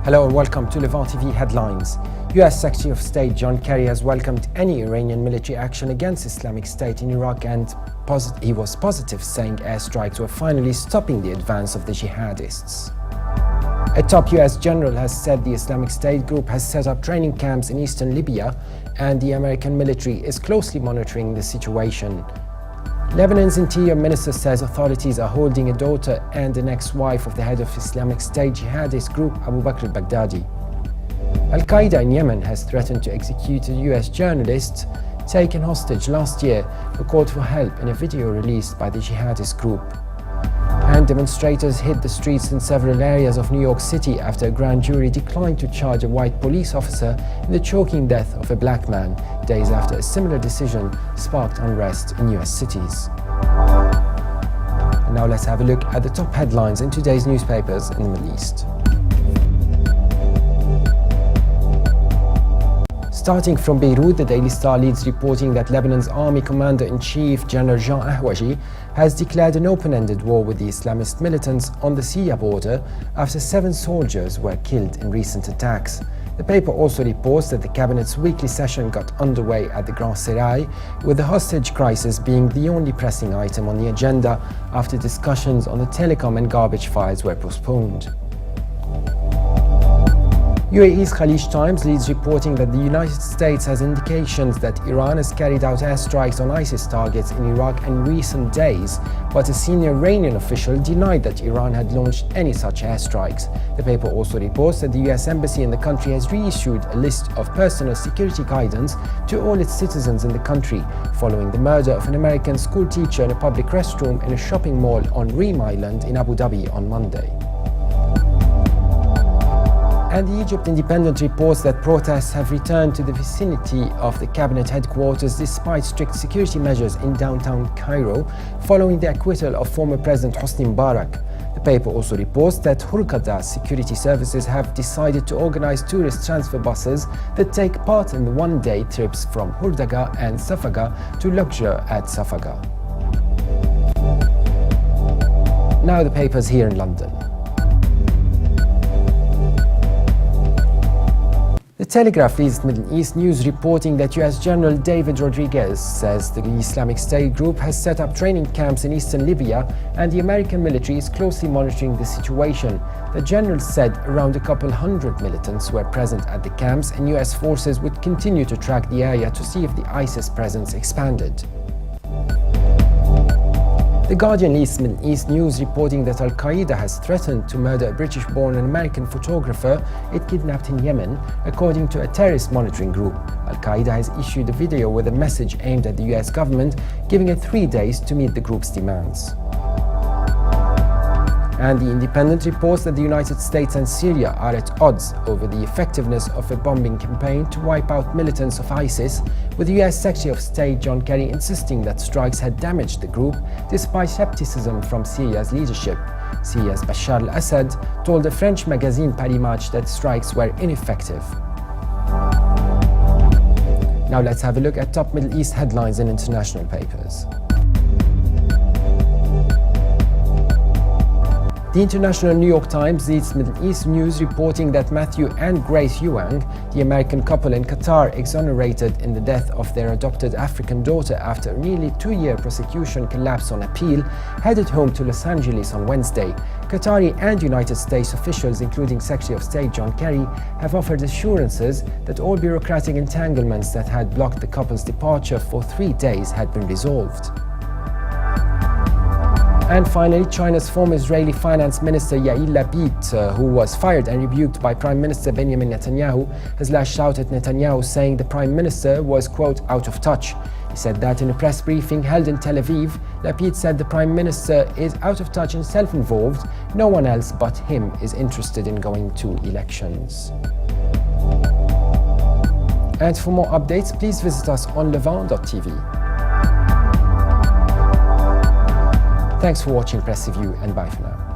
Hello and welcome to Levant TV Headlines. US Secretary of State John Kerry has welcomed any Iranian military action against Islamic State in Iraq and he was positive, saying airstrikes were finally stopping the advance of the jihadists. A top US general has said the Islamic State group has set up training camps in eastern Libya and the American military is closely monitoring the situation. Lebanon's interior minister says authorities are holding a daughter and an ex-wife of the head of Islamic State jihadist group Abu Bakr al-Baghdadi. Al-Qaeda in Yemen has threatened to execute a US journalist taken hostage last year who called for help in a video released by the jihadist group. And demonstrators hit the streets in several areas of New York City after a grand jury declined to charge a white police officer in the choking death of a black man, days after a similar decision sparked unrest in US cities. And now let's have a look at the top headlines in today's newspapers in the Middle East. Starting from Beirut, the Daily Star leads reporting that Lebanon's Army Commander-in-Chief General Jean Ahwaji has declared an open-ended war with the Islamist militants on the Syria border after 7 soldiers were killed in recent attacks. The paper also reports that the cabinet's weekly session got underway at the Grand Serai, with the hostage crisis being the only pressing item on the agenda after discussions on the telecom and garbage files were postponed. UAE's Khalij Times leads reporting that the United States has indications that Iran has carried out airstrikes on ISIS targets in Iraq in recent days, but a senior Iranian official denied that Iran had launched any such airstrikes. The paper also reports that the US Embassy in the country has reissued a list of personal security guidance to all its citizens in the country, following the murder of an American school teacher in a public restroom in a shopping mall on Reem Island in Abu Dhabi on Monday. And the Egypt Independent reports that protests have returned to the vicinity of the cabinet headquarters despite strict security measures in downtown Cairo following the acquittal of former President Hosni Mubarak. The paper also reports that Hurghada security services have decided to organize tourist transfer buses that take part in the one-day trips from Hurghada and Safaga to Luxor at Safaga. Now the papers here in London. The Telegraph leads Middle East news reporting that US General David Rodriguez says the Islamic State group has set up training camps in eastern Libya and the American military is closely monitoring the situation. The general said around a couple hundred militants were present at the camps and US forces would continue to track the area to see if the ISIS presence expanded. The Guardian leads Middle East news reporting that Al-Qaeda has threatened to murder a British-born and American photographer it kidnapped in Yemen, according to a terrorist monitoring group. Al-Qaeda has issued a video with a message aimed at the US government, giving it 3 days to meet the group's demands. And the Independent reports that the United States and Syria are at odds over the effectiveness of a bombing campaign to wipe out militants of ISIS, with the US Secretary of State John Kerry insisting that strikes had damaged the group despite skepticism from Syria's leadership. Syria's Bashar al-Assad told the French magazine Paris Match that strikes were ineffective. Now let's have a look at top Middle East headlines in international papers. The International New York Times leads Middle East news reporting that Matthew and Grace Ewing, the American couple in Qatar exonerated in the death of their adopted African daughter after a nearly 2-year prosecution collapsed on appeal, headed home to Los Angeles on Wednesday. Qatari and United States officials, including Secretary of State John Kerry, have offered assurances that all bureaucratic entanglements that had blocked the couple's departure for 3 days had been resolved. And finally, China's former Israeli Finance Minister Yair Lapid, who was fired and rebuked by Prime Minister Benjamin Netanyahu, has lashed out at Netanyahu, saying the Prime Minister was, quote, out of touch. He said that in a press briefing held in Tel Aviv. Lapid said the Prime Minister is out of touch and self-involved. No one else but him is interested in going to elections. And for more updates, please visit us on levant.tv. Thanks for watching Press Review and bye for now.